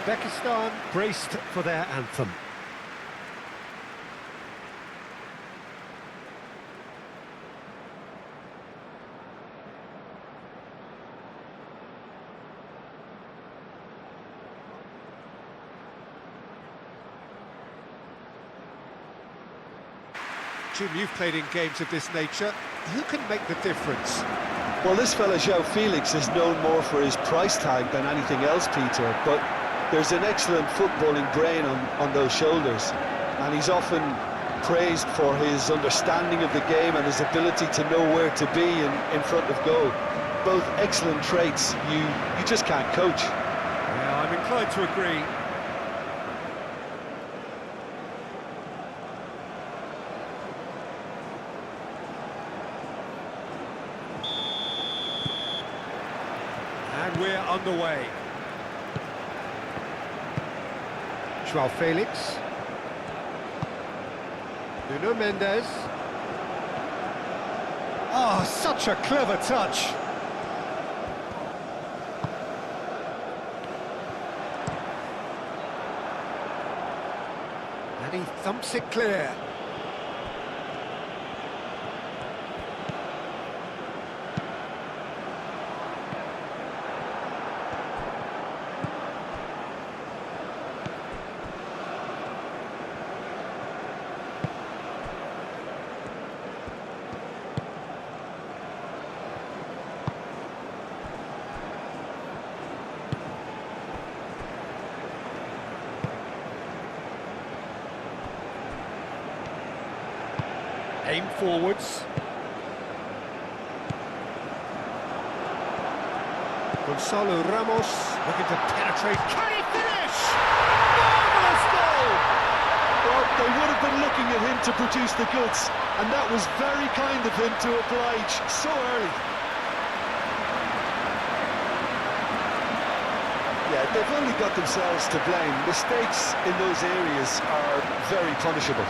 Uzbekistan braced for their anthem. Jim, you've played in games of this nature. Who can make the difference? Well, this fella, João Felix, is known more for his price tag than anything else, Peter, but there's an excellent footballing brain on those shoulders, and he's often praised for his understanding of the game and his ability to know where to be in front of goal. Both excellent traits you just can't coach. Yeah, I'm inclined to agree. And we're underway. João Felix. Nuno Mendes. Oh, such a clever touch. And he thumps it clear. Aim forwards. Gonzalo Ramos looking to penetrate. Can he finish? Marvellous goal! Well, they would have been looking at him to produce the goods, and that was very kind of him to oblige so early. Yeah, they've only got themselves to blame. Mistakes in those areas are very punishable.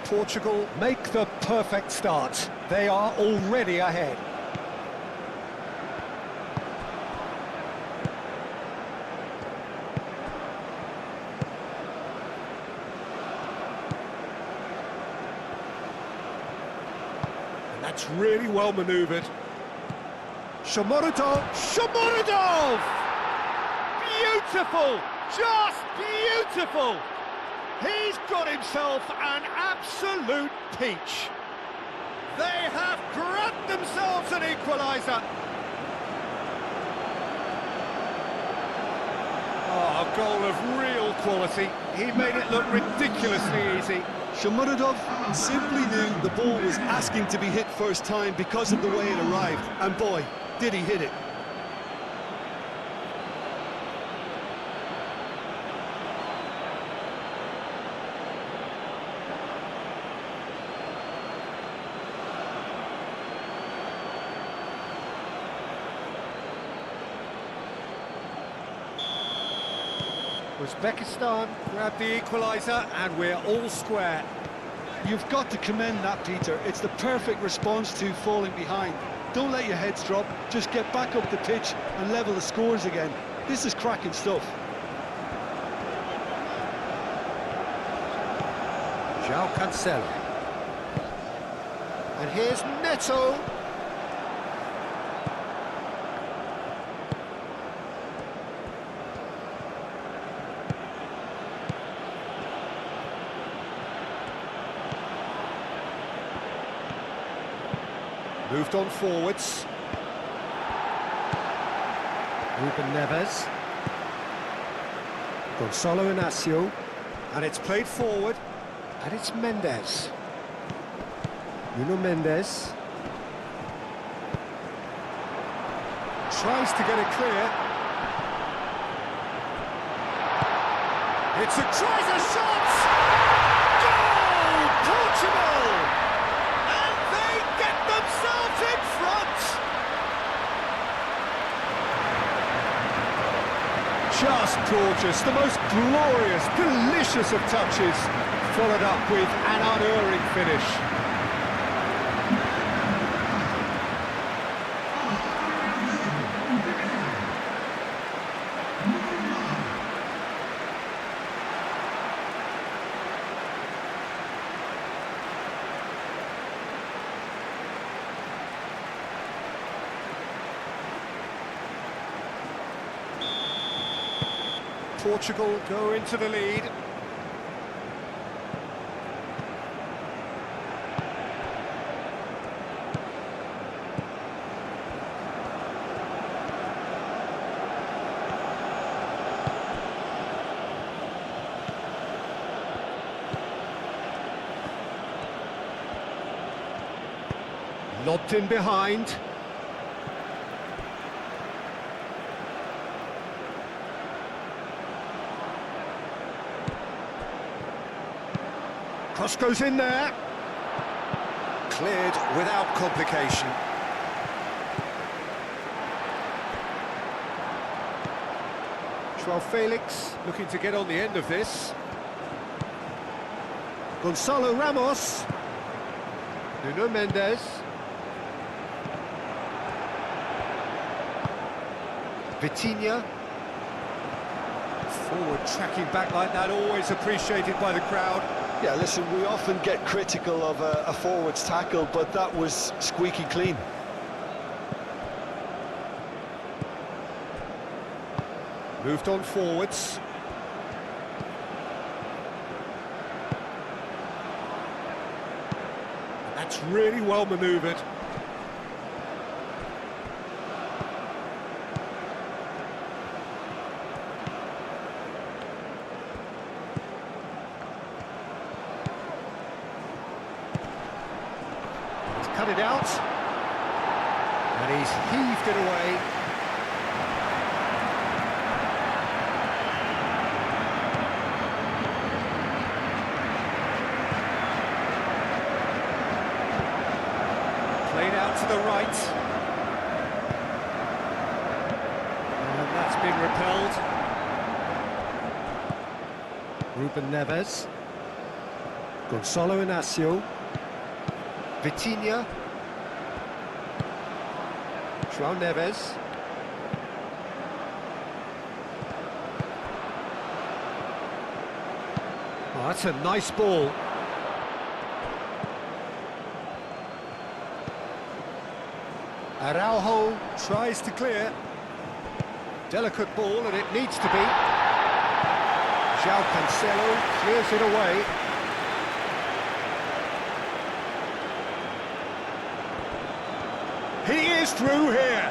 Portugal make the perfect start. They are already ahead. And that's really well manoeuvred. Shomorodov! Shomorodov! Beautiful! Just beautiful! He's got himself an absolute peach. They have grabbed themselves an equaliser. Oh, a goal of real quality. He made it look ridiculously easy. Shomurodov simply knew the ball was asking to be hit first time because of the way it arrived, and boy, did he hit it. Uzbekistan grab the equaliser and we're all square. You've got to commend that, Peter. It's the perfect response to falling behind. Don't let your heads drop, just get back up the pitch and level the scores again. This is cracking stuff. João Cancelo. And here's Neto. Moved on forwards. Ruben Neves. Gonzalo Inacio. And it's played forward. And it's Mendes. Nuno Mendes. Tries to get it clear. It's a tries a shot! Goal! Portugal! And they get themselves in front! Just gorgeous, the most glorious, delicious of touches, followed up with an unerring finish. Portugal go into the lead. Lobbed in behind. Cross goes in there. Cleared without complication. Joao Felix looking to get on the end of this. Gonzalo Ramos. Nuno Mendes. Vitinha. Forward tracking back like that, always appreciated by the crowd. Yeah, listen, we often get critical of a forward's tackle, but that was squeaky clean. Moved on forwards. That's really well manoeuvred. Cut it out, and he's heaved it away. Played out to the right, and that's been repelled. Ruben Neves, Gonzalo Inacio. Vitinha, Joao Neves, oh, that's a nice ball. Araujo tries to clear. Delicate ball, and it needs to be. Joao Cancelo clears it away. He is through here.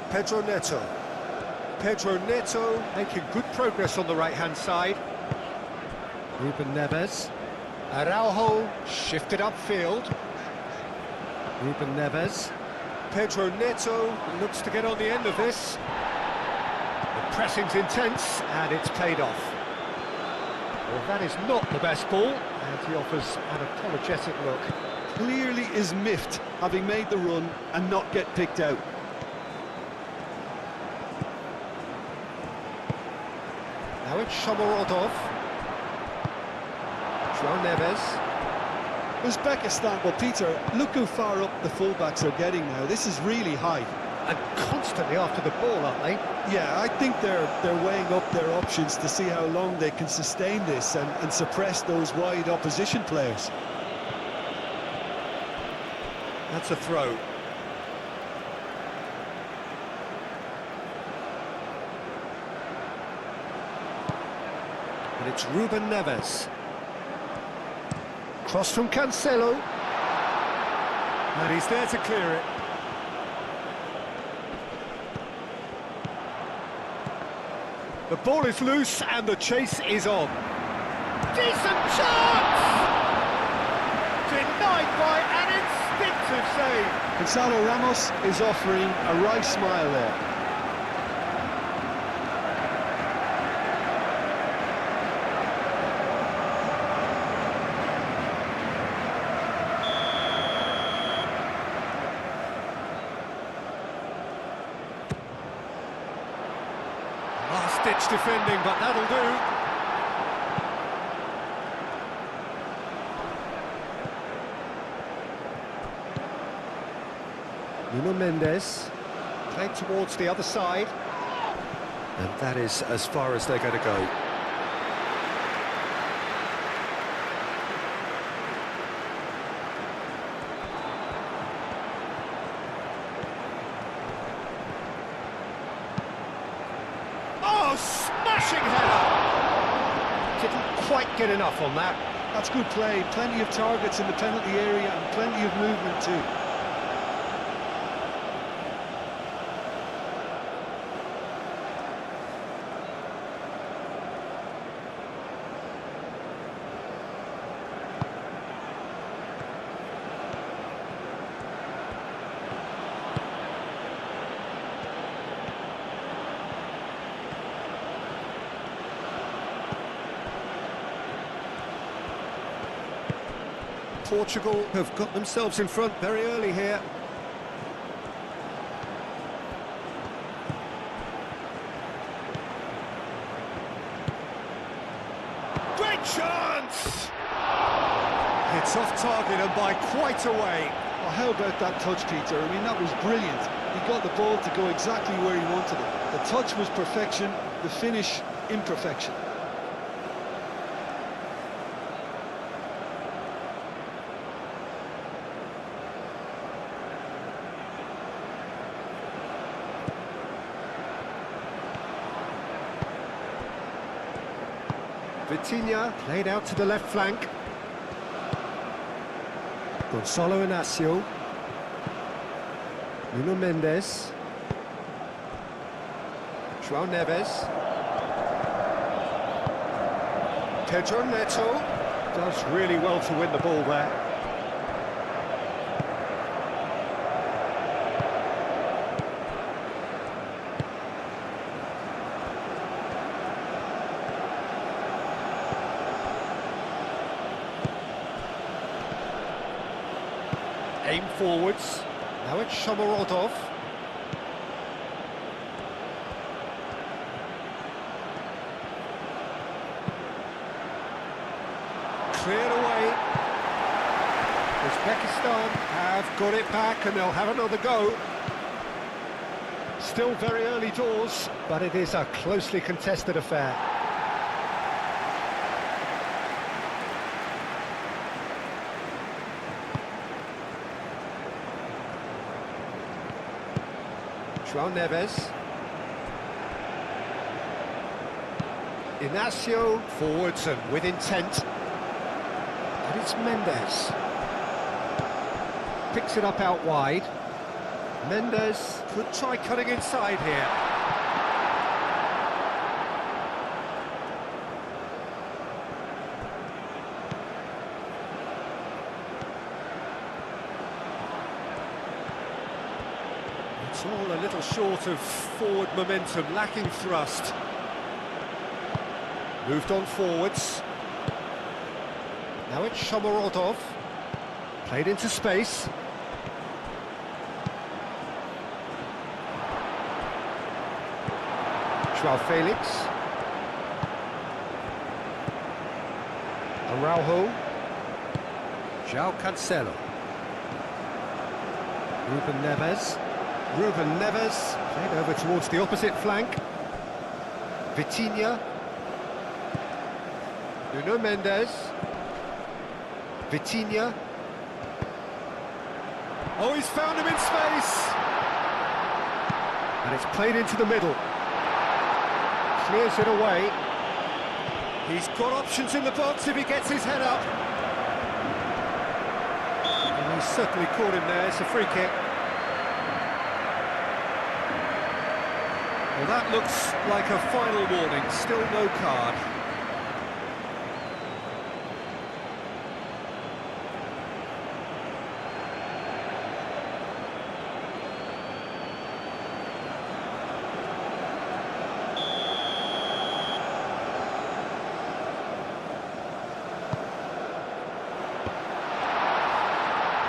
Pedro Neto. Pedro Neto making good progress on the right-hand side. Ruben Neves. Araujo shifted upfield. Ruben Neves. Pedro Neto looks to get on the end of this. The pressing's intense, and it's paid off. Well, that is not the best ball, and he offers an apologetic look. Clearly is miffed, having made the run and not get picked out. Now it's Shomorodov. Joao Neves. Uzbekistan, well, Peter, look how far up the fullbacks are getting now. This is really high. And constantly after the ball, aren't they? Yeah, I think they're weighing up their options to see how long they can sustain this and suppress those wide opposition players. That's a throw. And it's Ruben Neves. Cross from Cancelo. And he's there to clear it. The ball is loose and the chase is on. Decent chance! Denied by an instinctive save. Gonzalo Ramos is offering a wry smile there. last-ditch defending, but that'll do. Nuno Mendes, played towards the other side. And that is as far as they're going to go. Oh, smashing header! Didn't quite get enough on that. That's good play. Plenty of targets in the penalty area and plenty of movement too. Portugal have got themselves in front very early here. Great chance! It's off target and by quite a way. Well, how about that touch, Peter? I mean, that was brilliant. He got the ball to go exactly where he wanted it. The touch was perfection, the finish imperfection. Vitinha played out to the left flank. Gonzalo Inacio. Nuno Mendes. João Neves. Pedro Neto does really well to win the ball there. Aim forwards. Now it's Shomorodov. Cleared away. Uzbekistan have got it back and they'll have another go. Still very early doors, but it is a closely contested affair. João Neves. Inacio forwards and with intent. And it's Mendes. Picks it up out wide. Mendes could try cutting inside here. It's all a little short of forward momentum, lacking thrust. Moved on forwards. Now it's Shomorodov. Played into space. João Felix. Araujo. João Cancelo. Ruben Neves. Ruben Neves, played over towards the opposite flank. Vitinha. Nuno Mendes. Vitinha. Oh, he's found him in space! And it's played into the middle. Clears it away. He's got options in the box if he gets his head up. And he's certainly caught him there, it's a free kick. Well, that looks like a final warning, still no card.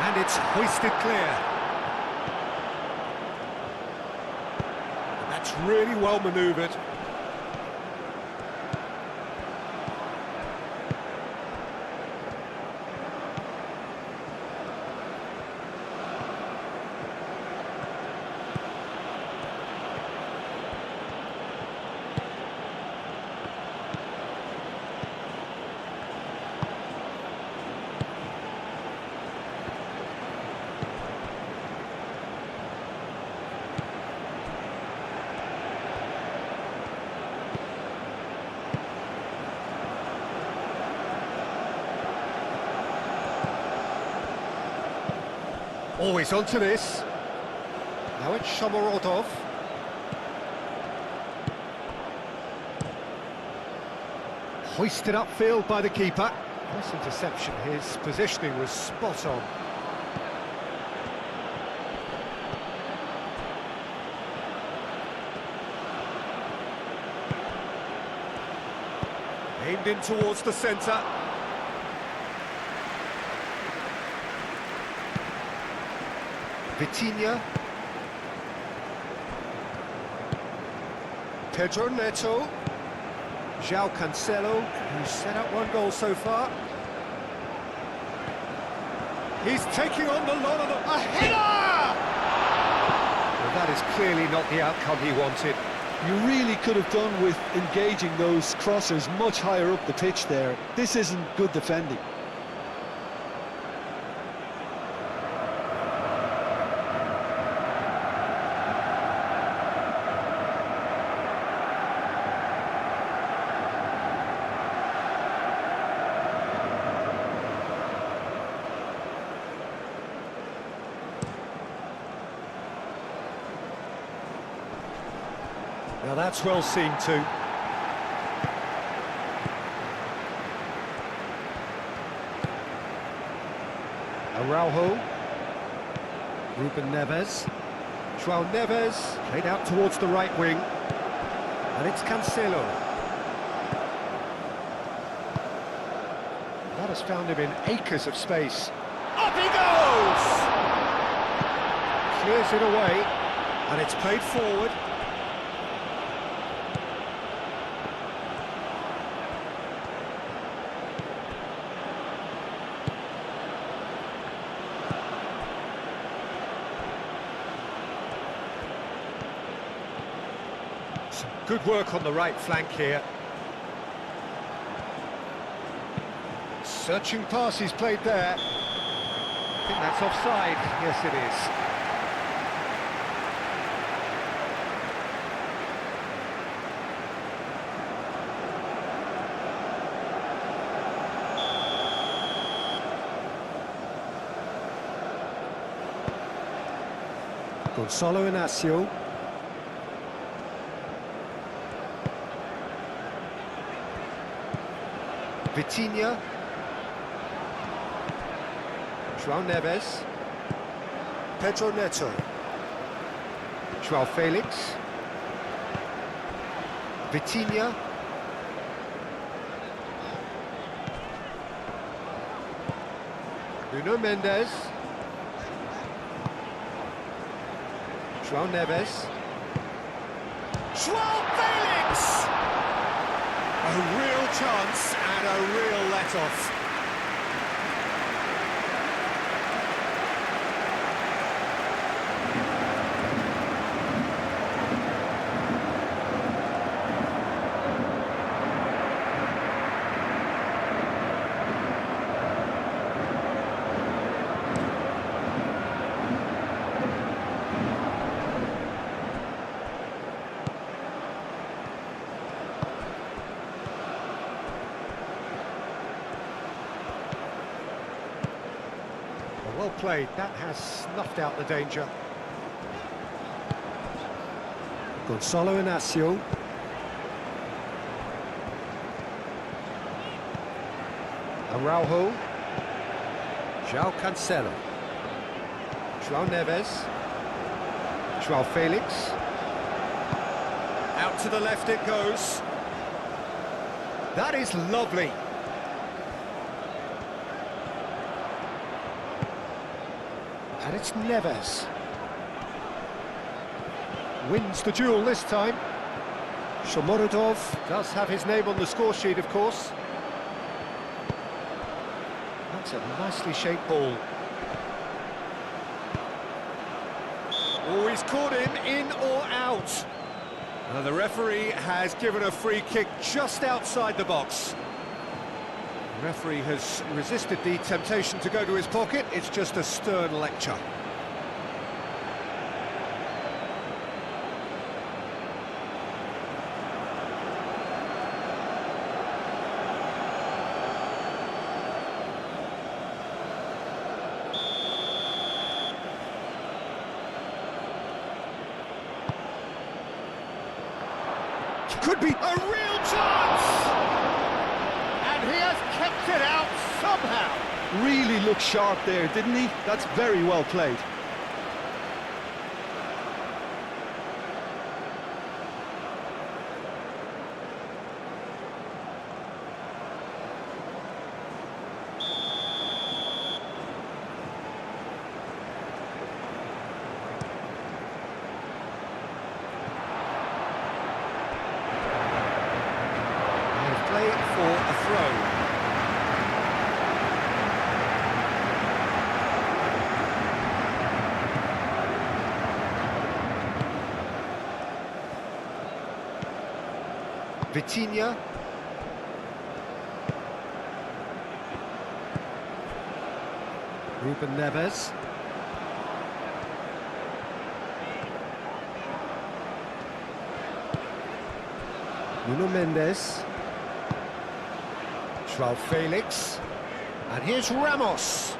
And it's hoisted clear. That's really well manoeuvred. Always onto this. Now it's Shomorodov. Hoisted upfield by the keeper. Nice interception, his positioning was spot on. Aimed in towards the centre. Vitinha. Pedro Neto. João Cancelo, who's set up one goal so far. He's taking on the lot of the... A header! Well, that is clearly not the outcome he wanted. You really could have done with engaging those crossers much higher up the pitch there. This isn't good defending. Now that's well seen too. Araujo. Ruben Neves. João Neves, played out towards the right wing. And it's Cancelo. That has found him in acres of space. Up he goes! Clears it away, and it's played forward. Some good work on the right flank here. Searching pass he's played there. I think that's offside. Yes, it is. Gonçalo Inácio. Vitinha. João Neves. Pedro Neto. João Felix. Vitinha. Nuno Mendes. João Neves. João Felix! A real chance and a real let-off. Well played, that has snuffed out the danger. Gonçalo Inácio. Araujo. João Cancelo. João Neves. João Felix. Out to the left it goes. That is lovely. And it's Neves. Wins the duel this time. Shomorodov does have his name on the score sheet, of course. That's a nicely shaped ball. Oh, he's caught him in or out. Now the referee has given a free kick just outside the box. The referee has resisted the temptation to go to his pocket. It's just a stern lecture. Could be a real chance! And he has kept it out somehow. Really looked sharp there, didn't he? That's very well played. Play for a throw. Vitinha. Ruben Neves. Nuno Mendes. João Felix, and here's Ramos.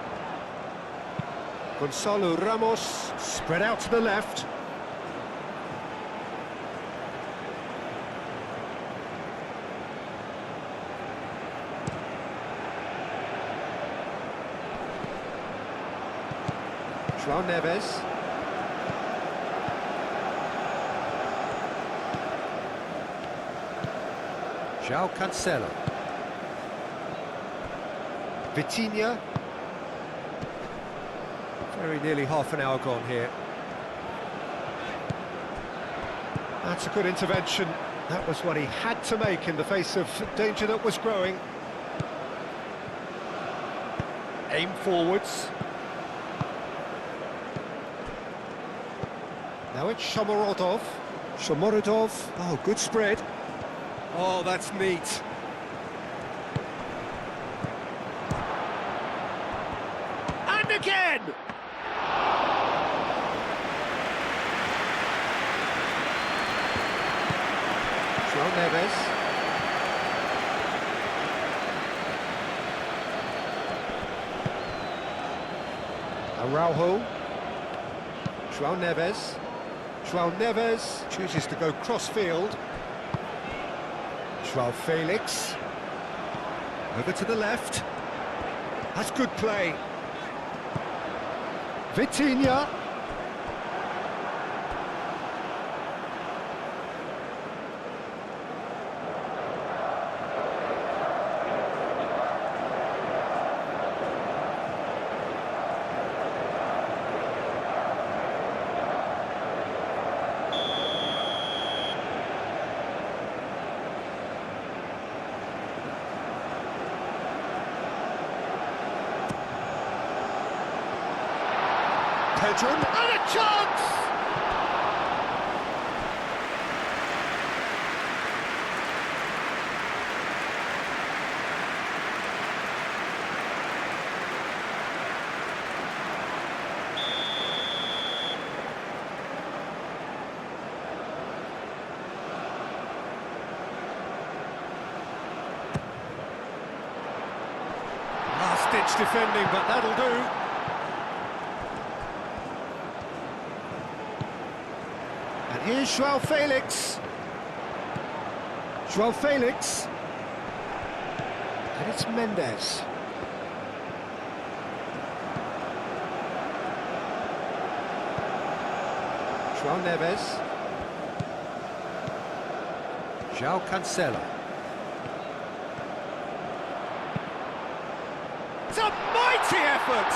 Gonçalo Ramos, spread out to the left. João Neves. João Cancelo. Vitinha. Very nearly half an hour gone here. That's a good intervention. That was what he had to make in the face of danger that was growing. Aim forwards. Now it's Shomorodov. Shomorodov. Oh, good spread. Oh, that's neat. And again! João Neves. Araujo. João Neves. João Neves chooses to go cross-field. João Felix. Over to the left. That's good play. Vitinha. Pedro, and a chance! Last-ditch defending, but that'll do. Here's João Felix. João Felix. And it's Mendes. João Neves. João Cancelo. It's a mighty effort!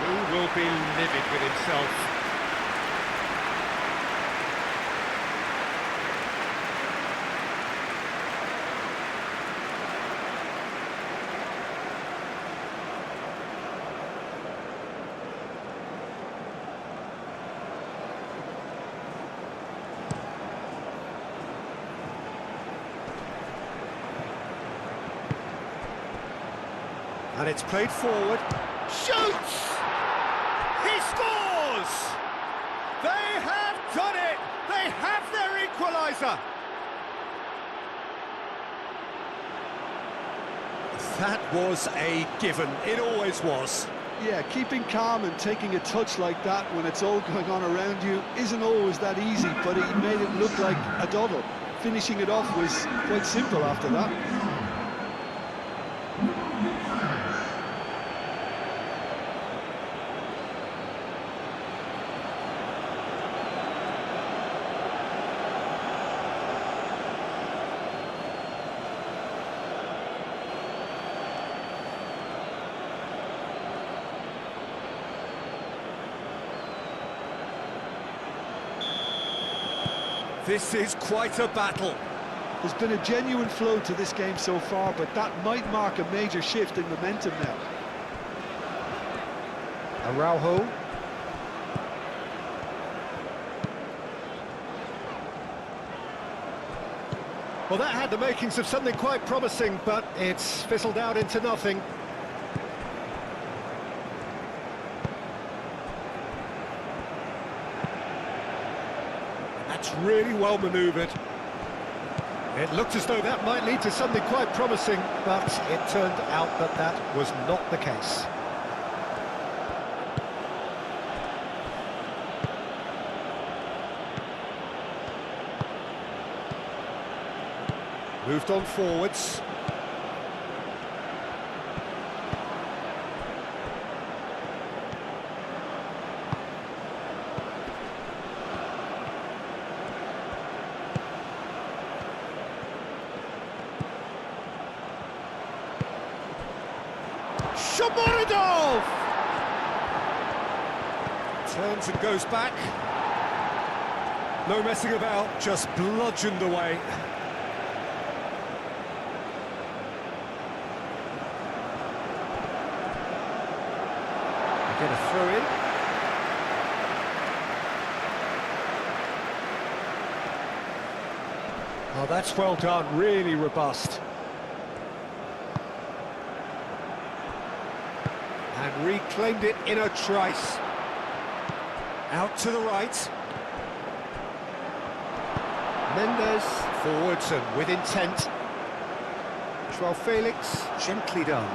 He will be livid with himself. And it's played forward. Shoots! He scores! They have done it! They have their equaliser! That was a given. It always was. Yeah, keeping calm and taking a touch like that when it's all going on around you isn't always that easy, but he made it look like a double. finishing it off was quite simple after that. This is quite a battle. There's been a genuine flow to this game so far, but that might mark a major shift in momentum now. Araujo. Well, that had the makings of something quite promising, but it's fizzled out into nothing. That's really well manoeuvred. It looked as though that might lead to something quite promising, but it turned out that that was not the case. Moved on forwards. Shomorodov! Turns and goes back. No messing about, just bludgeoned away. Get a throw in. Oh, that's well done, really robust. And reclaimed it in a trice. Out to the right. Mendes forwards and with intent. Joao Felix, gently done.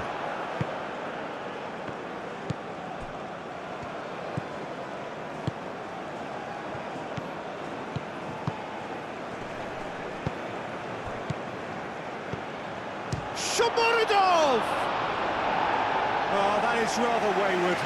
Shomorodov! Oh, that is rather wayward.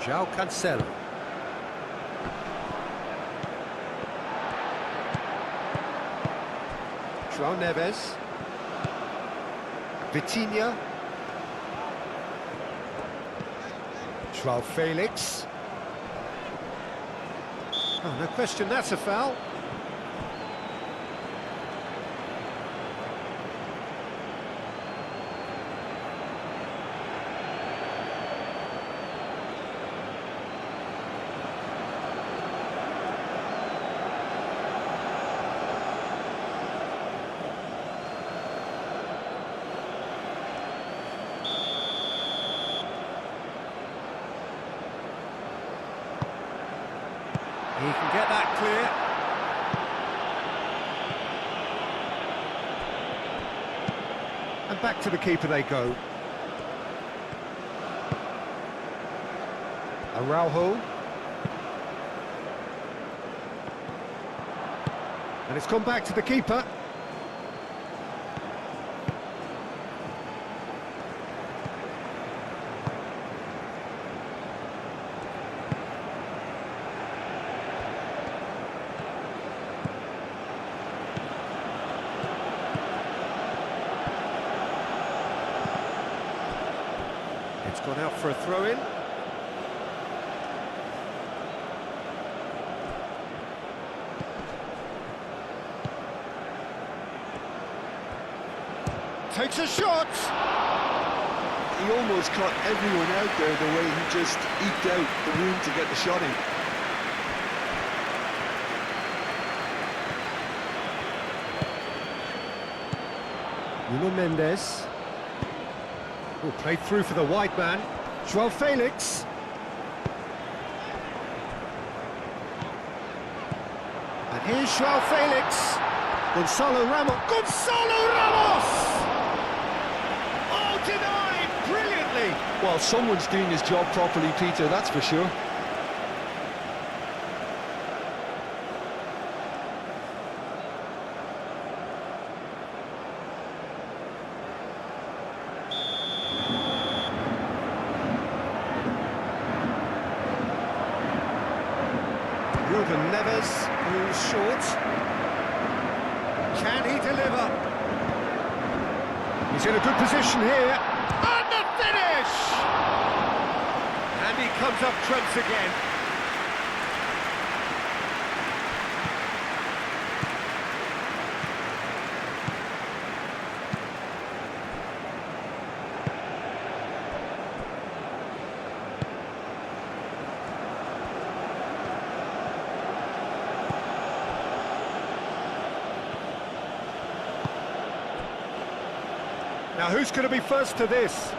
João Cancelo. João Neves. Vitinha. Joao Felix. Oh, no question, that's a foul. He can get that clear. And back to the keeper they go. Araujo. And it's gone back to the keeper. It's gone out for a throw-in. Takes a shot! He almost caught everyone out there the way he just eked out the room to get the shot in. Nuno Mendes. Oh, played through for the wide man. Joao Felix. Here's Joao Felix. Gonzalo Ramos. Gonzalo Ramos! Oh, denied brilliantly. Well, someone's doing his job properly, Peter, that's for sure. Ruben Neves, who's short. Can he deliver? He's in a good position here. And the finish! And he comes up trumps again. Now, who's going to be first to this?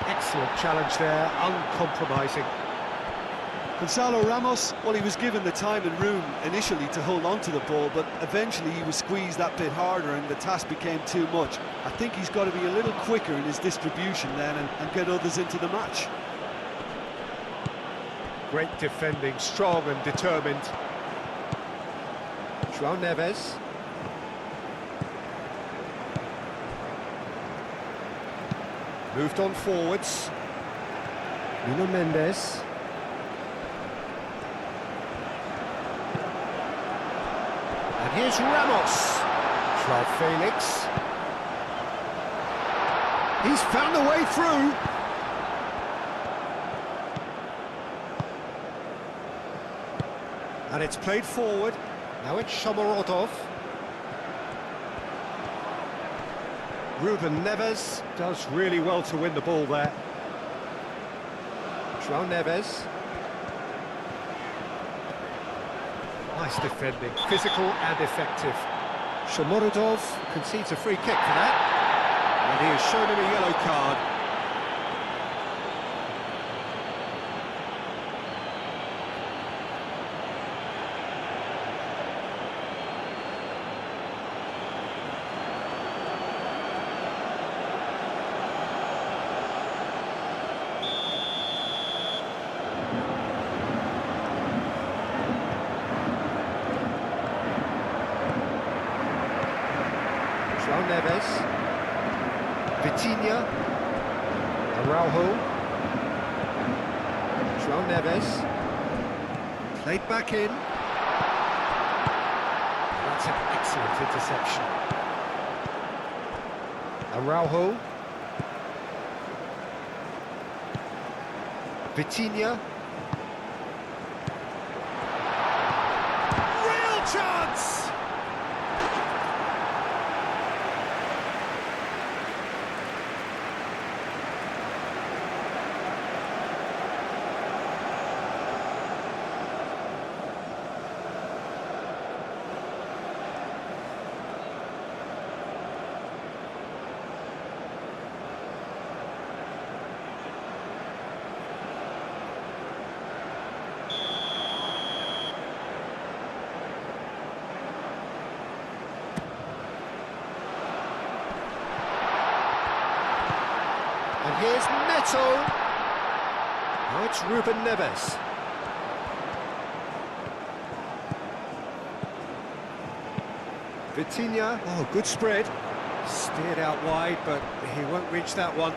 Excellent challenge there, uncompromising. Gonzalo Ramos, well, he was given the time and room initially to hold on to the ball, but eventually he was squeezed that bit harder and the task became too much. I think he's got to be a little quicker in his distribution then and get others into the match. Great defending, strong and determined. Joao Neves. Moved on forwards. Nuno Mendes. And here's Ramos. Joao Felix. He's found a way through. And it's played forward. Now it's Shomorodov. Ruben Neves does really well to win the ball there. Joao Neves. Nice defending, physical and effective. Shomorodov concedes a free kick for that. And he has shown him a yellow card. Joao Neves, Vitinha, Araujo, Joao Neves, played back in. That's an excellent interception. Araujo, Vitinha. Real chance! And here's Neto. Now it's Ruben Neves. Vitinha. Oh, good spread. Steered out wide, but he won't reach that one.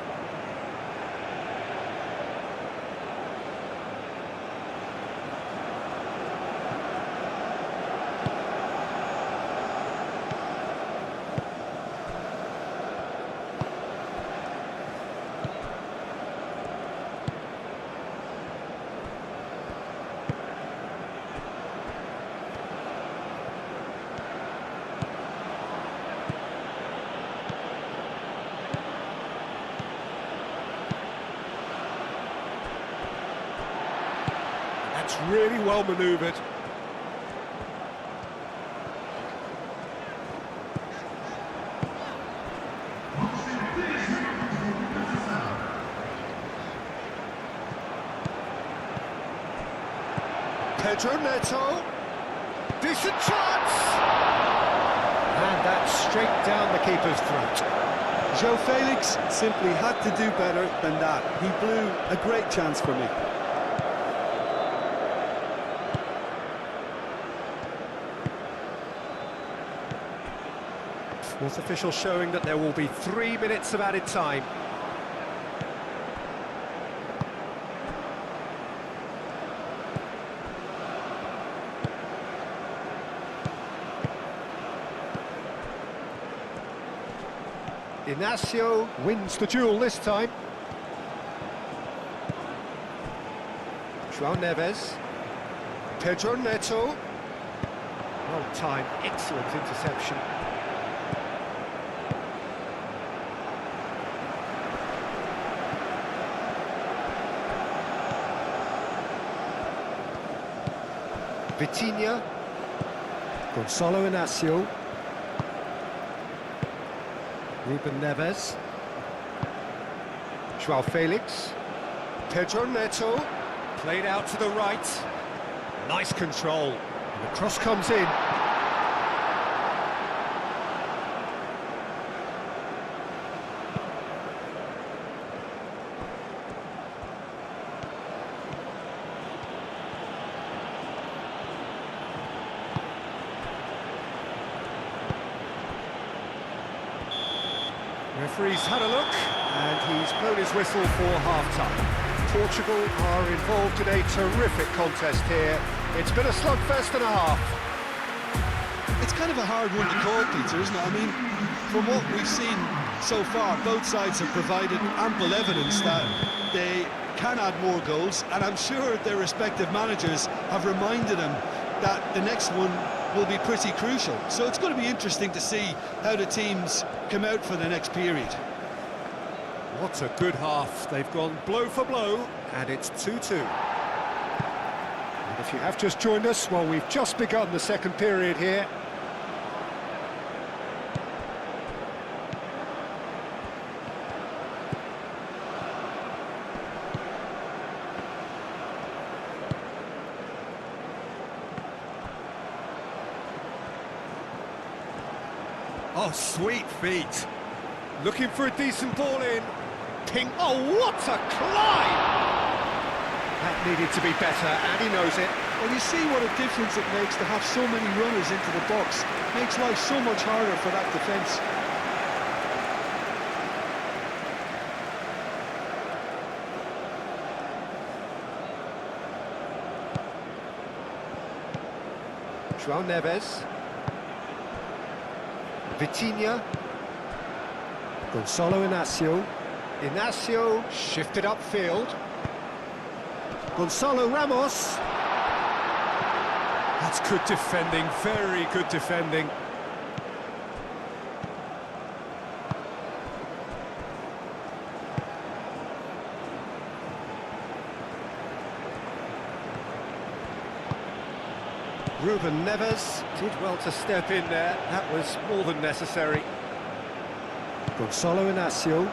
That's really well manoeuvred. Pedro Neto. Decent chance! And that's straight down the keeper's throat. João Felix simply had to do better than that. He blew a great chance for me. Fourth official showing that there will be 3 minutes of added time. Inacio wins the duel this time. João Neves. Pedro Neto. Well timed, excellent interception. Vitinha. Gonçalo Inacio. Ruben Neves. João Felix. Pedro Neto. Played out to the right. Nice control. And the cross comes in. Referee's had a look, and he's blown his whistle for half-time. Portugal are involved in a terrific contest here. It's been a slugfest and a half. It's kind of a hard one to call, Peter, isn't it? I mean, from what we've seen so far, both sides have provided ample evidence that they can add more goals, and I'm sure their respective managers have reminded them that the next one will be pretty crucial. So it's going to be interesting to see how the teams come out for the next period. What a good half. They've gone blow for blow, and it's 2-2. And if you have just joined us, well, we've just begun the second period here. Oh, sweet feet. Looking for a decent ball in. Ping. Oh, what a climb! That needed to be better, and he knows it. Well, you see what a difference it makes to have so many runners into the box. Makes life so much harder for that defence. João Neves. Vitinha. Gonçalo Inacio. Inacio shifted upfield. Gonçalo Ramos. That's good defending, very good defending. Ruben Neves did well to step in there. That was more than necessary. Gonçalo Inacio.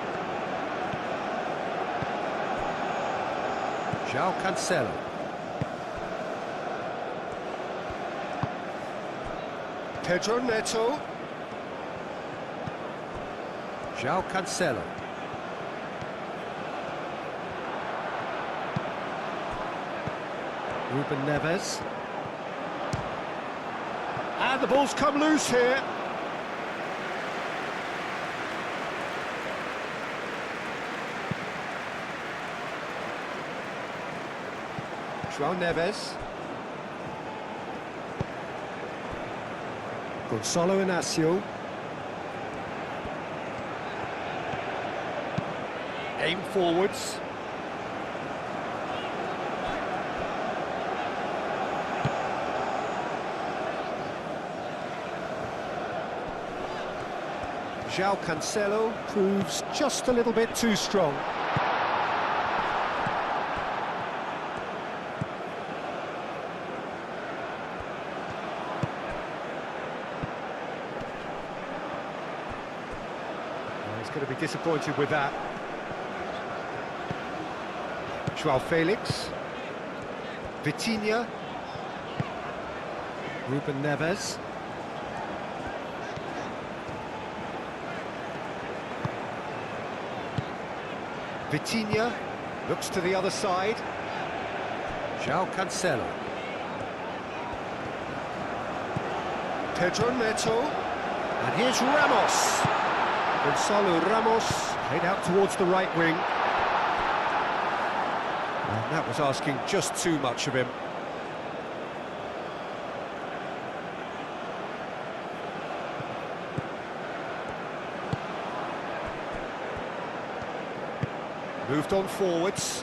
João Cancelo. Pedro Neto. João Cancelo. Ruben Neves. And the ball's come loose here. João Neves. Gonçalo Inacio. Aim forwards. João Cancelo proves just a little bit too strong. He's going to be disappointed with that. João Felix. Vitinha. Ruben Neves. Vitinha looks to the other side. João Cancelo. Pedro Neto. And here's Ramos. Gonzalo Ramos played out towards the right wing. And that was asking just too much of him. Moved on forwards.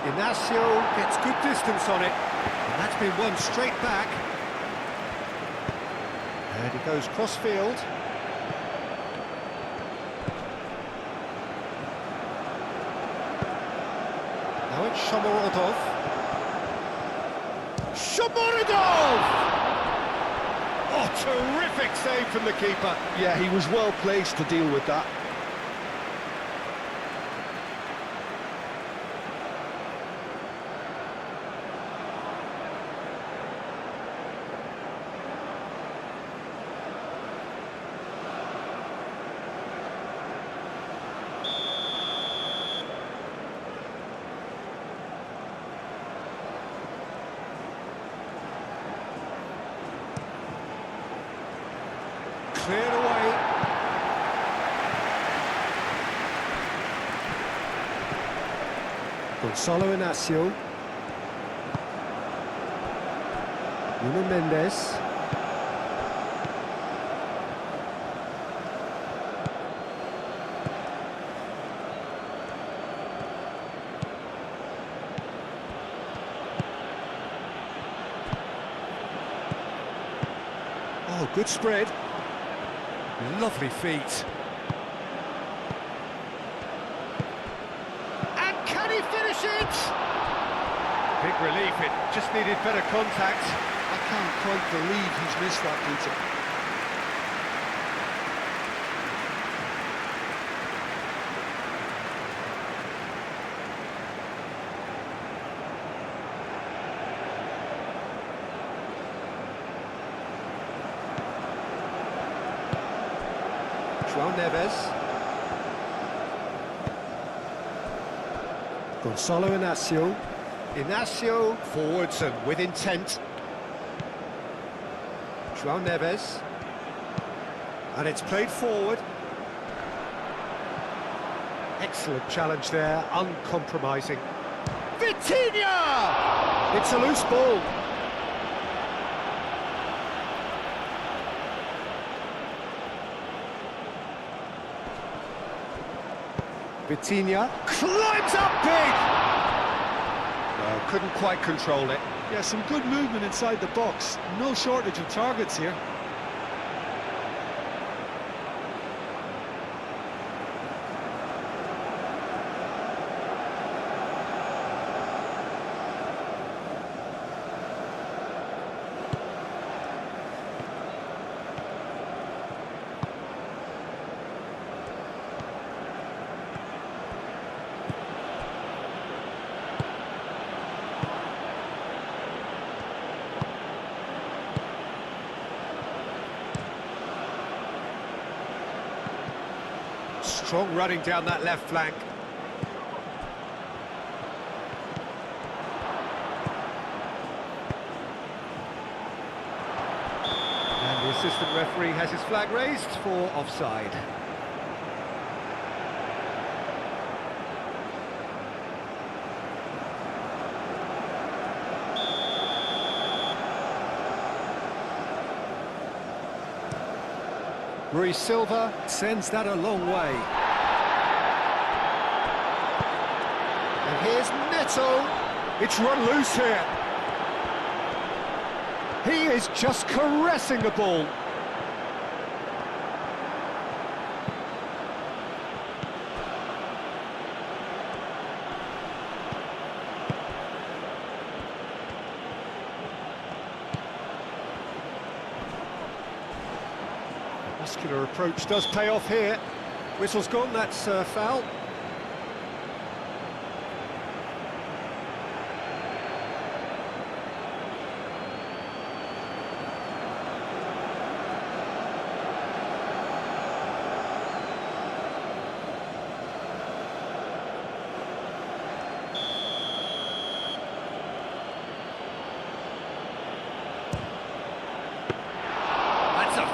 Inacio gets good distance on it. And that's been won straight back. And he goes cross-field. Now it's Shomorodov. Shomorodov! Oh, terrific save from the keeper. Yeah, he was well placed to deal with that. Cleared away. Gonzalo Inacio. Nuno Mendes. Oh, good spread. Lovely feet. And can he finish it? Big relief, it just needed better contact. I can't quite believe he's missed that, Peter. João Neves. Gonzalo Inacio. Inacio forwards and with intent. João Neves. And it's played forward. Excellent challenge there, uncompromising. Vitinha! It's a loose ball. Vitinha climbs up big! No, couldn't quite control it. Yeah, some good movement inside the box. No shortage of targets here. Strong running down that left flank. And the assistant referee has his flag raised for offside. Rui Silva sends that a long way. And here's Neto. It's run loose here. He is just caressing the ball. muscular approach does pay off here. Whistle's gone, that's foul.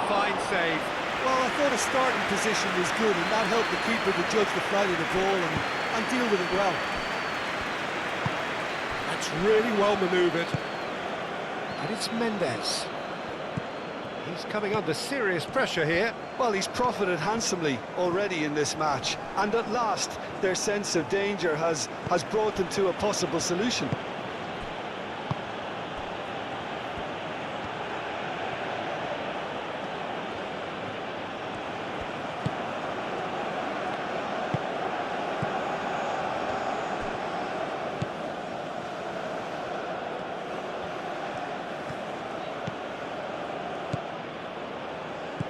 Fine save. Well, I thought his starting position was good, and that helped the keeper to judge the flight of the ball and deal with it well. That's really well manoeuvred. And it's Mendes. He's coming under serious pressure here. Well, he's profited handsomely already in this match, and at last their sense of danger has brought them to a possible solution.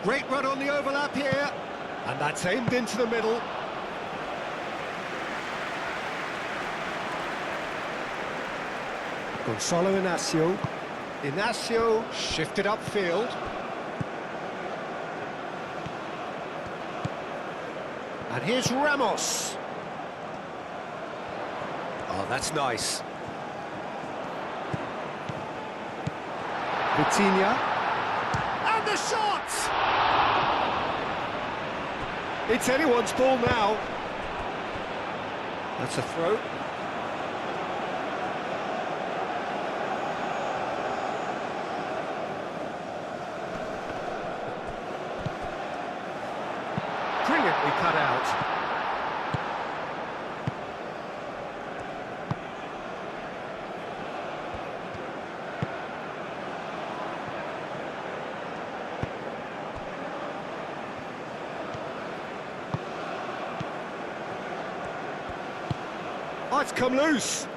Great run on the overlap here, and that's aimed into the middle. Gonzalo Inacio. Inacio shifted upfield. And here's Ramos. Oh, that's nice. Vitinha. And the shot! It's anyone's ball now. That's a throw. Brilliantly cut out. Oh, it's come loose.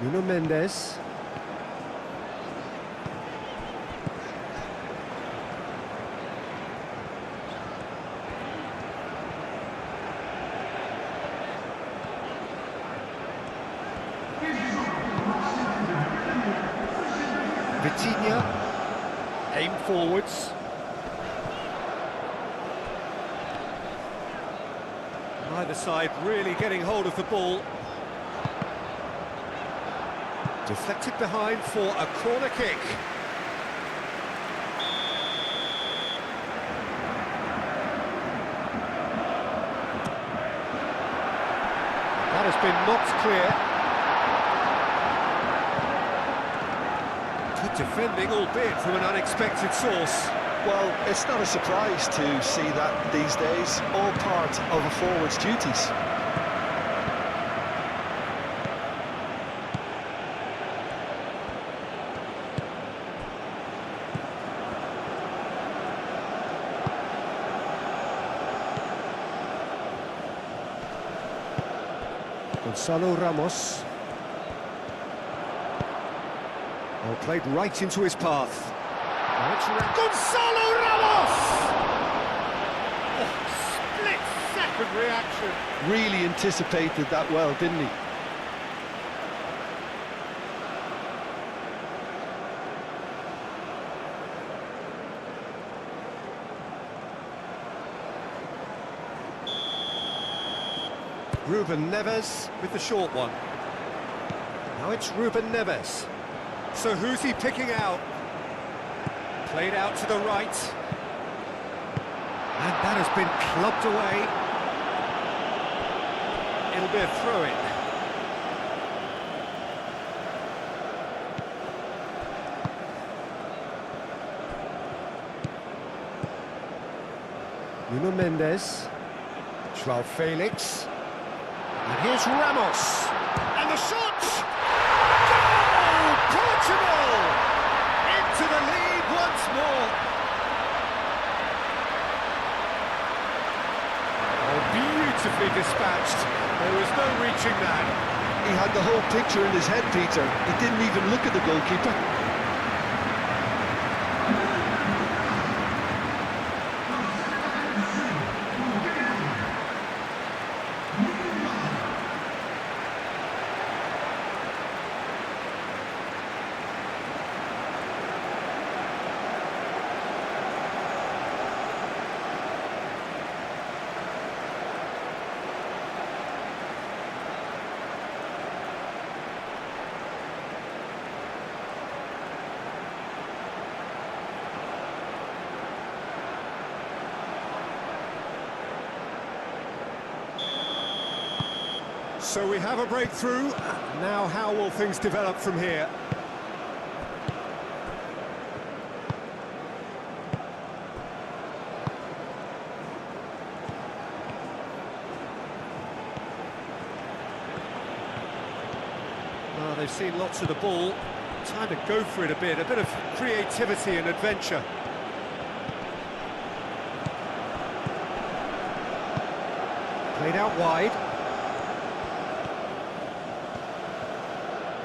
Nuno Mendes. Vitinha. Aim forwards. Either side really getting hold of the ball. Deflected behind for a corner kick. That has been knocked clear. Good defending, albeit from an unexpected source. Well, it's not a surprise to see that these days, all part of a forward's duties. Gonzalo Ramos. Oh, played right into his path. Gonzalo Ramos! Oh, split-second reaction. Really anticipated that well, didn't he? Ruben Neves with the short one. Now it's Ruben Neves. So who's he picking out? Played out to the right. And that has been clubbed away. It'll be a throw-in. Nuno Mendes. Joao Felix. And here's Ramos. And the shot! Goal! Portugal! Into the lead once more. Oh, beautifully dispatched. There was no reaching that. He had the whole picture in his head, Peter. He didn't even look at the goalkeeper. So we have a breakthrough. Now how will things develop from here? Well, they've seen lots of the ball. Time to go for it a bit of creativity and adventure. Played out wide.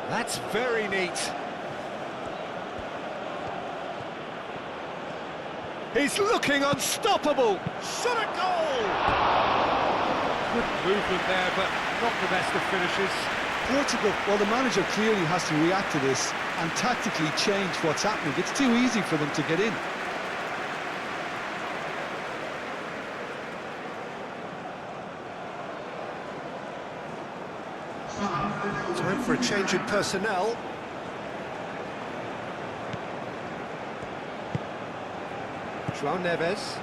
That's very neat. He's looking unstoppable. Shot a goal! Good movement there, but not the best of finishes. Portugal, well, the manager clearly has to react to this and tactically change what's happening. It's too easy for them to get in. Time for a change in personnel. João Neves.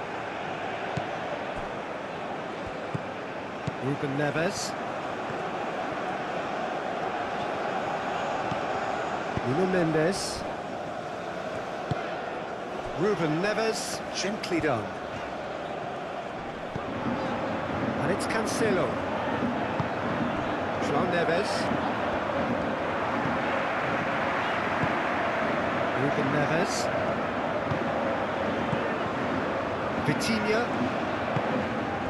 Ruben Neves. Nuno Mendes. Ruben Neves, gently done. And it's Cancelo. João Neves. Ruben Neves. Vitinha.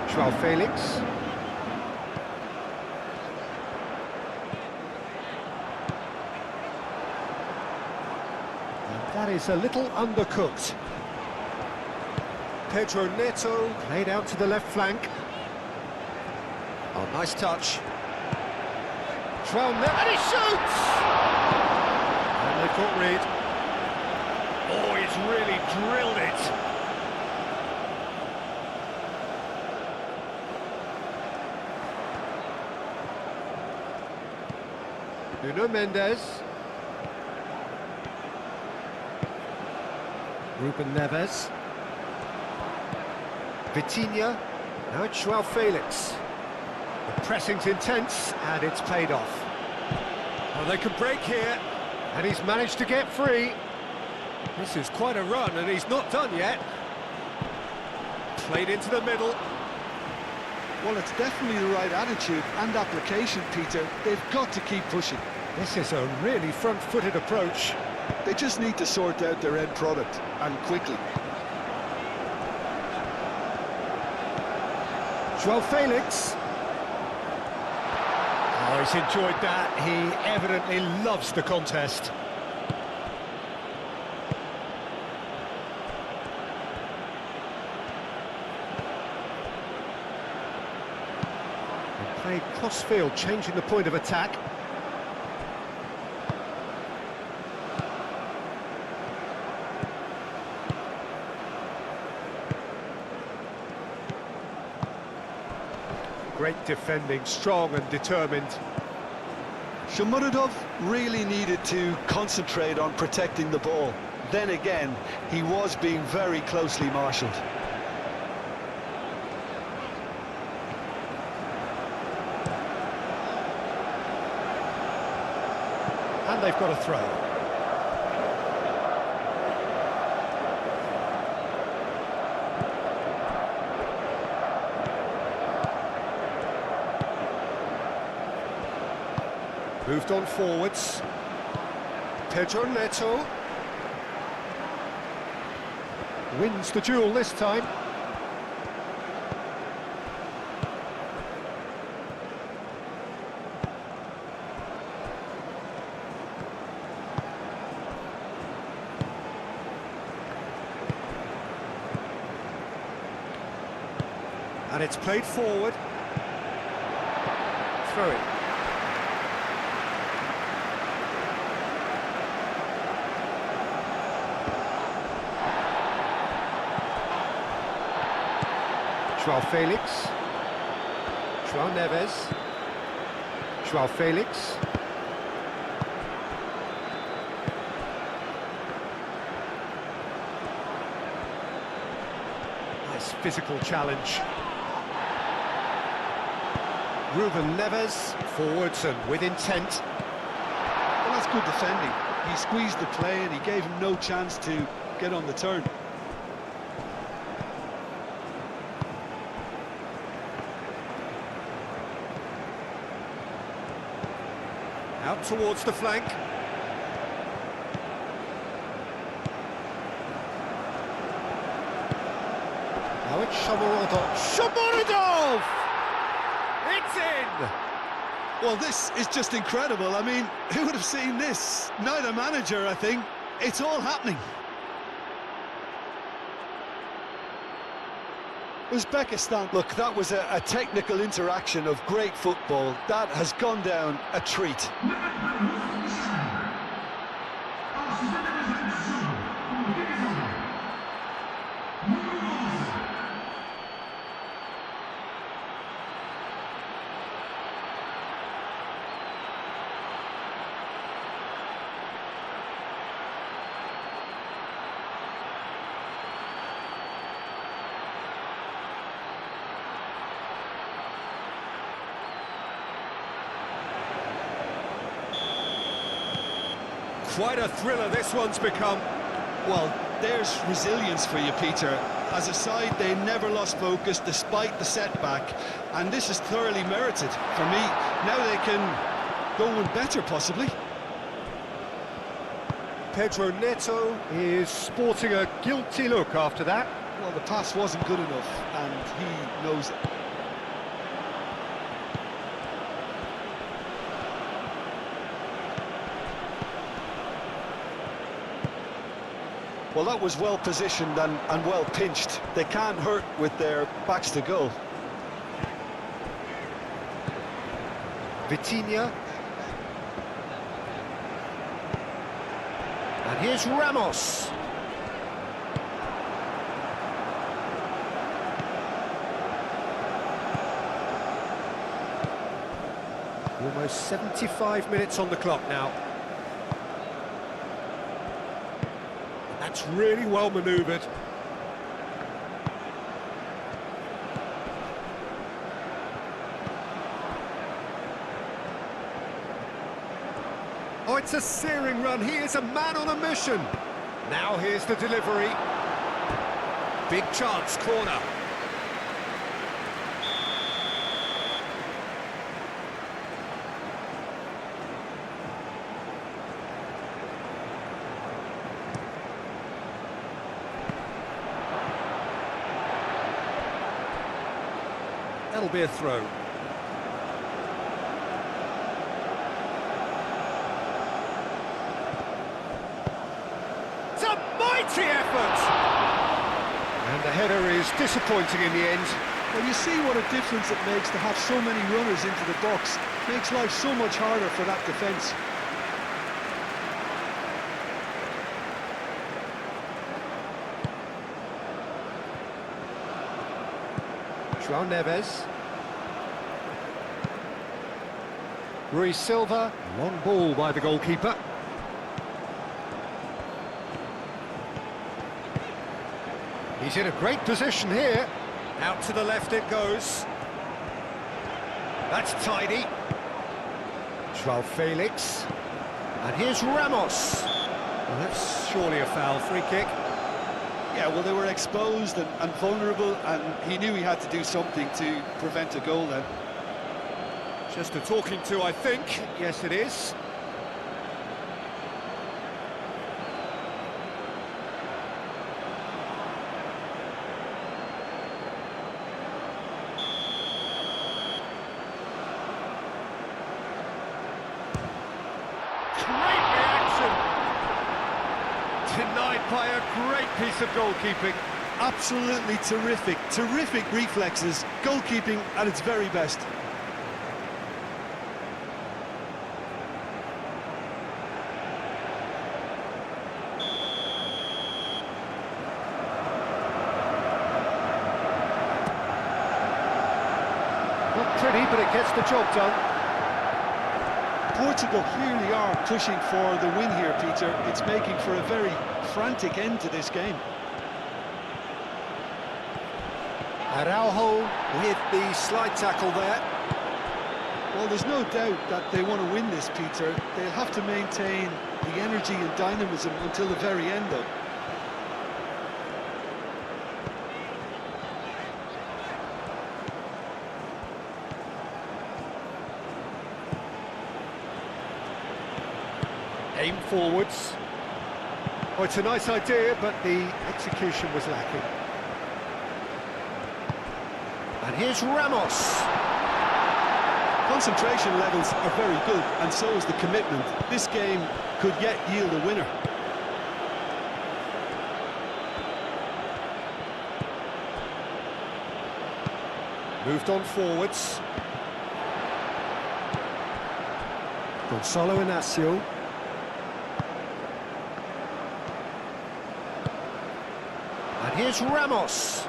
João Felix. That is a little undercooked. Pedro Neto played out to the left flank. Oh, nice touch. João Neto, and he shoots! And they caught Reed. Oh, he's really drilled it. Nuno Mendes. Ruben Neves. Vitinha. Now it's João Felix. The pressing's intense, and it's paid off. Well, they can break here, and he's managed to get free. This is quite a run, and he's not done yet. Played into the middle. Well, it's definitely the right attitude and application, Peter. They've got to keep pushing. This is a really front-footed approach. They just need to sort out their end product, and quickly. João Felix. Oh, he's enjoyed that. He evidently loves the contest. He played cross-field, changing the point of attack. Great defending, strong and determined. Shomurodov really needed to concentrate on protecting the ball. Then again, he was being very closely marshalled. And they've got a throw. Moved on forwards. Pedro Neto wins the duel this time. And it's played forward. Throw it. João Felix. João Neves. João Felix. Nice physical challenge. Ruben Neves, forwards and with intent. Well, that's good defending. He squeezed the play and he gave him no chance to get on the turn. Out towards the flank. Now it's Shomorodov! It's in! Well, this is just incredible. I mean, who would have seen this? Neither manager, I think. It's all happening. Uzbekistan. Look, that was a technical interaction of great football. That has gone down a treat. Quite a thriller this one's become. Well, there's resilience for you, Peter. As a side, they never lost focus despite the setback, and this is thoroughly merited for me. Now they can go one better, possibly. Pedro Neto is sporting a guilty look after that. Well, the pass wasn't good enough, and he knows it. Well, that was well positioned and well pinched. They can't hurt with their backs to goal. Vitinha. And here's Ramos. Almost 75 minutes on the clock now. That's really well manoeuvred. Oh, it's a searing run. He is a man on a mission. Now here's the delivery. Big chance, corner. That'll be a throw. It's a mighty effort! And the header is disappointing in the end. Well, you see what a difference it makes to have so many runners into the box. Makes life so much harder for that defence. João Neves. Rui Silva, long ball by the goalkeeper. He's in a great position here. Out to the left it goes. That's tidy. João Felix. And here's Ramos. Well, that's surely a foul, free kick. Yeah, well, they were exposed and vulnerable, and he knew he had to do something to prevent a goal then. Just a talking to, I think. Yes, it is. Great reaction! Denied by a great piece of goalkeeping. Absolutely terrific, terrific reflexes. Goalkeeping at its very best. Not pretty, but it gets the job done. Portugal clearly are pushing for the win here, Peter. It's making for a very frantic end to this game. Araujo with the slide tackle there. Well, there's no doubt that they want to win this, Peter. They'll have to maintain the energy and dynamism until the very end, though. Aim forwards. Oh, it's a nice idea, but the execution was lacking. And here's Ramos. Concentration levels are very good, and so is the commitment. This game could yet yield a winner. Moved on forwards. Gonzalo Inacio. And here's Ramos.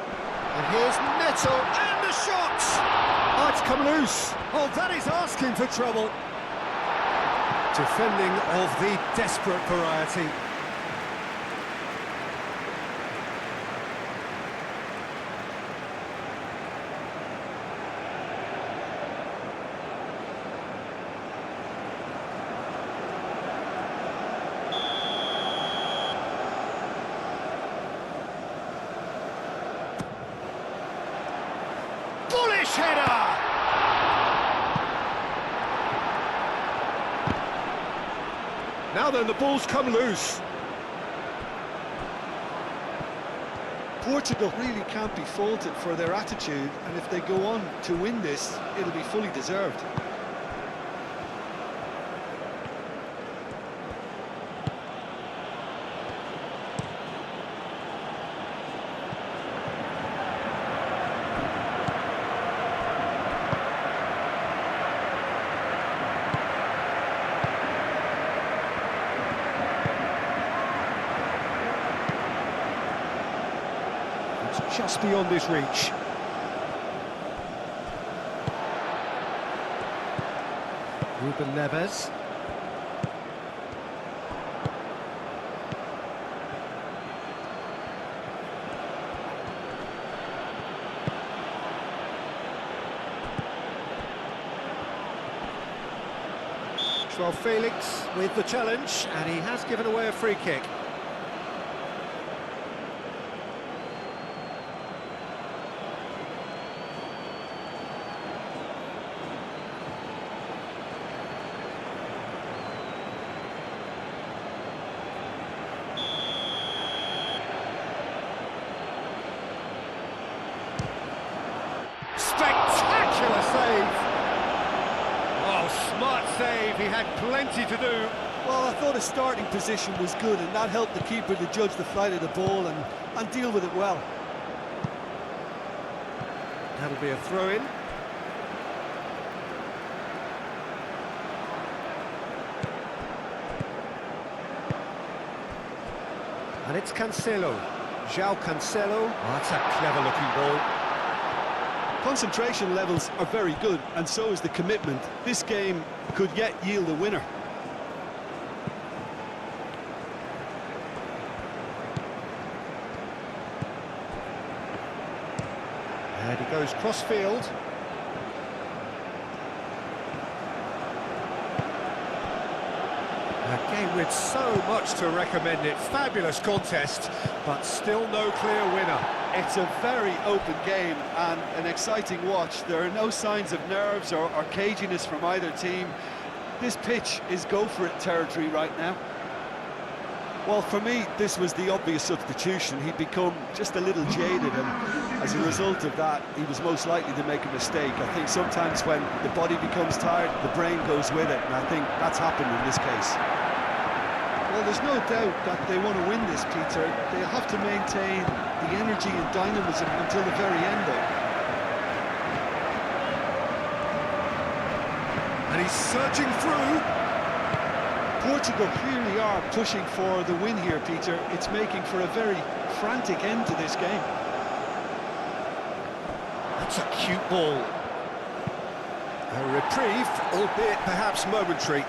And here's Neto, and the shot! Oh, it's come loose. Oh, that is asking for trouble. Defending of the desperate variety. Bullish header! Now then, the ball's come loose. Portugal really can't be faulted for their attitude, and if they go on to win this, it'll be fully deserved. It's just beyond his reach. Ruben Neves. Joao Felix with the challenge, and he has given away a free kick. Spectacular save! Oh, smart save, he had plenty to do. Well, I thought his starting position was good, and that helped the keeper to judge the flight of the ball and deal with it well. That'll be a throw-in. And it's Cancelo. João Cancelo. Oh, that's a clever-looking ball. Concentration levels are very good, and so is the commitment. This game could yet yield a winner. And he goes cross-field. A game with so much to recommend it. Fabulous contest, but still no clear winner. It's a very open game and an exciting watch. There are no signs of nerves or caginess from either team. This pitch is go-for-it territory right now. Well, for me, this was the obvious substitution. He'd become just a little jaded, and as a result of that, he was most likely to make a mistake. I think sometimes when the body becomes tired, the brain goes with it, and I think that's happened in this case. Well, there's no doubt that they want to win this, Peter. They'll have to maintain the energy and dynamism until the very end, though. And he's surging through. Portugal clearly are pushing for the win here, Peter. It's making for a very frantic end to this game. That's a cute ball. A reprieve, albeit perhaps momentary.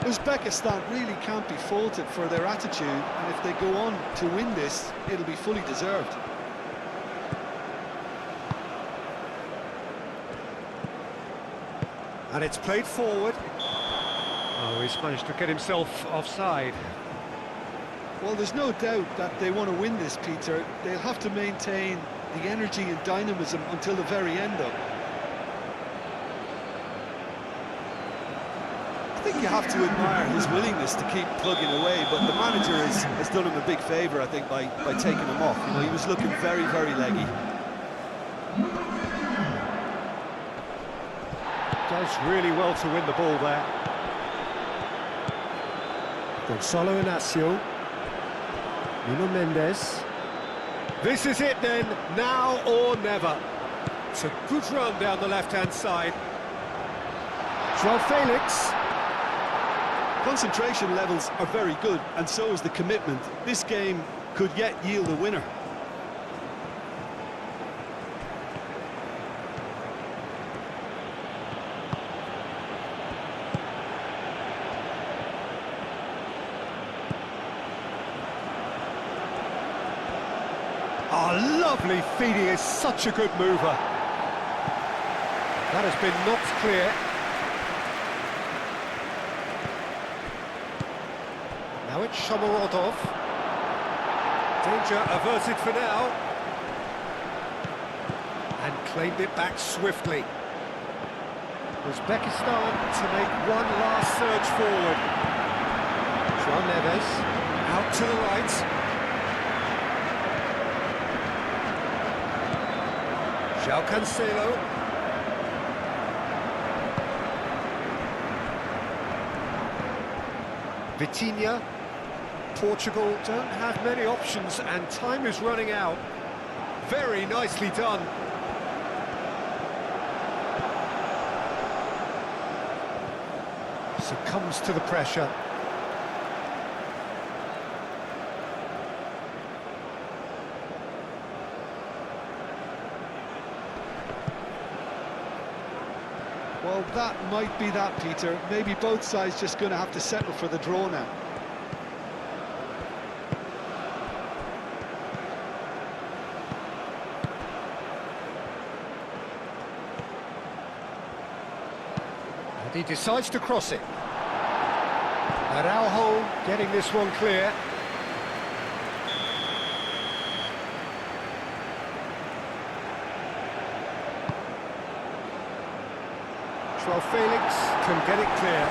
Uzbekistan really can't be faulted for their attitude, and if they go on to win this, it'll be fully deserved. And it's played forward. Oh, he's managed to get himself offside. Well, there's no doubt that they want to win this, Peter. They'll have to maintain the energy and dynamism until the very end, though. I think you have to admire his willingness to keep plugging away, but the manager has done him a big favour, I think, by taking him off. You know, he was looking very, very leggy. Does really well to win the ball there. Gonzalo Inacio. Nuno Mendes. This is it then, now or never. It's a good run down the left-hand side. João Felix. Concentration levels are very good, and so is the commitment. This game could yet yield a winner. Oh, lovely feed, he is such a good mover. That has been knocked clear. Now it's Shomorodov. Danger averted for now. And claimed it back swiftly. Uzbekistan to make one last surge forward. João Neves out to the right. João Cancelo. Vitinha. Portugal don't have many options and time is running out. Very nicely done. Succumbs to the pressure. Well, that might be that, Peter. Maybe both sides just going to have to settle for the draw now. And he decides to cross it. Araujo getting this one clear. João Felix can get it clear.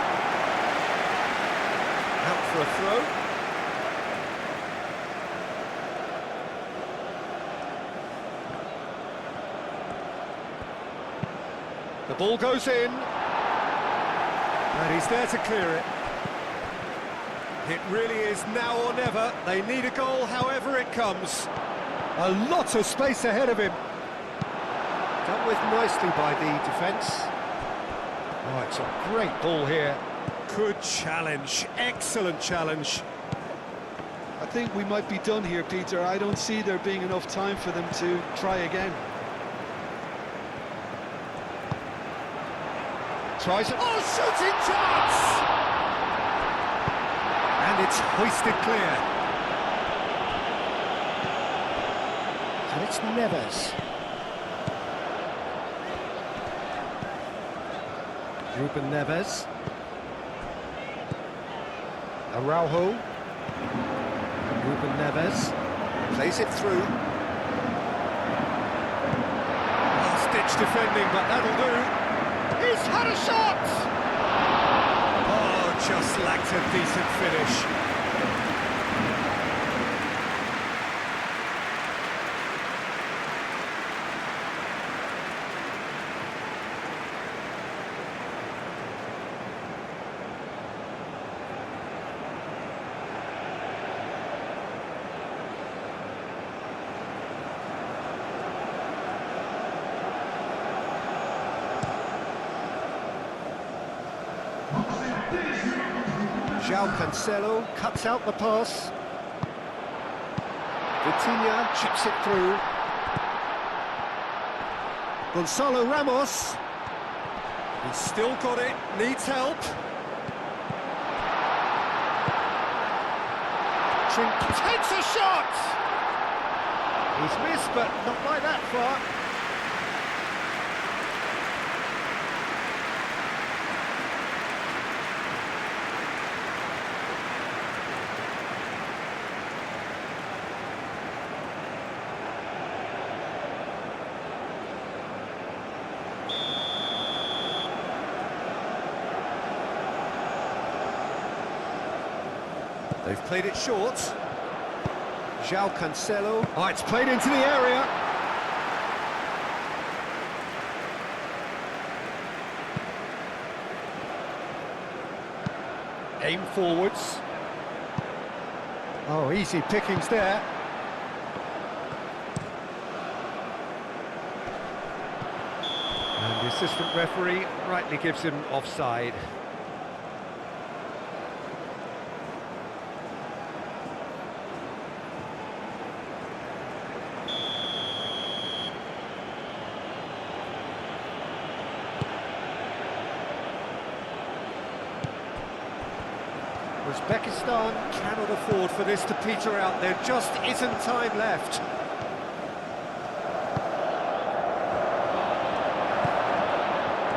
Out for a throw. The ball goes in. And he's there to clear it. It really is now or never. They need a goal however it comes. A lot of space ahead of him. Dealt with nicely by the defence. Oh, it's a great ball here. Good challenge, excellent challenge. I think we might be done here, Peter. I don't see there being enough time for them to try again. Tries it. Oh, shooting chance! And it's hoisted clear. And it's Neves. Ruben Neves. Araujo. Ruben Neves. Plays it through. Last-ditch defending, but that'll do. He's had a shot! Oh, just lacked a decent finish. João Cancelo cuts out the pass. Vitinha chips it through. Gonzalo Ramos. He's still got it, needs help. Passing, takes a shot! He's missed, but not by that far. They've played it short. João Cancelo. Oh, it's played into the area. Aim forwards. Oh, easy pickings there. And the assistant referee rightly gives him offside. Uzbekistan cannot afford for this to peter out. There just isn't time left.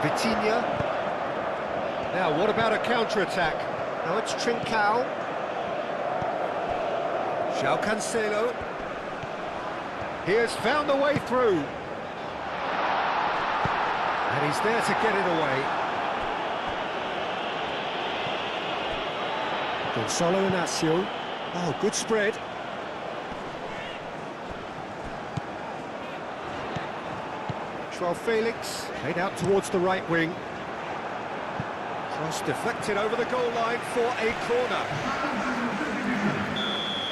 Vitinha. Now, what about a counter-attack? Now it's Trincao. João Cancelo. He has found a way through. And he's there to get it away. Gonzalo Inacio. Oh, good spread. João Felix played out towards the right wing. Cross deflected over the goal line for a corner.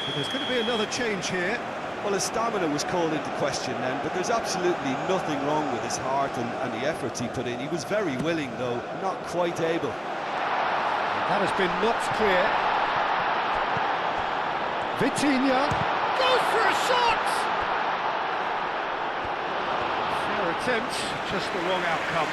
So there's going to be another change here. Well, his stamina was called into question then, but there's absolutely nothing wrong with his heart and the efforts he put in. He was very willing, though, not quite able. That has been knocked clear. Vitinha goes for a shot! Fair attempt, just the wrong outcome.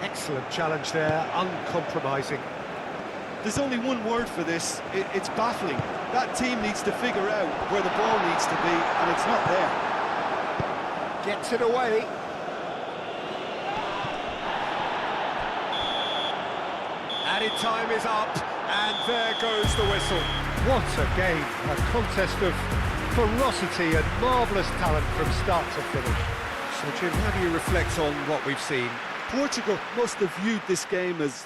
Excellent challenge there, uncompromising. There's only one word for this, it's baffling. That team needs to figure out where the ball needs to be, and it's not there. Gets it away. Added time is up, and there goes the whistle. What a game, a contest of ferocity and marvellous talent from start to finish. So Jim, how do you reflect on what we've seen? Portugal must have viewed this game as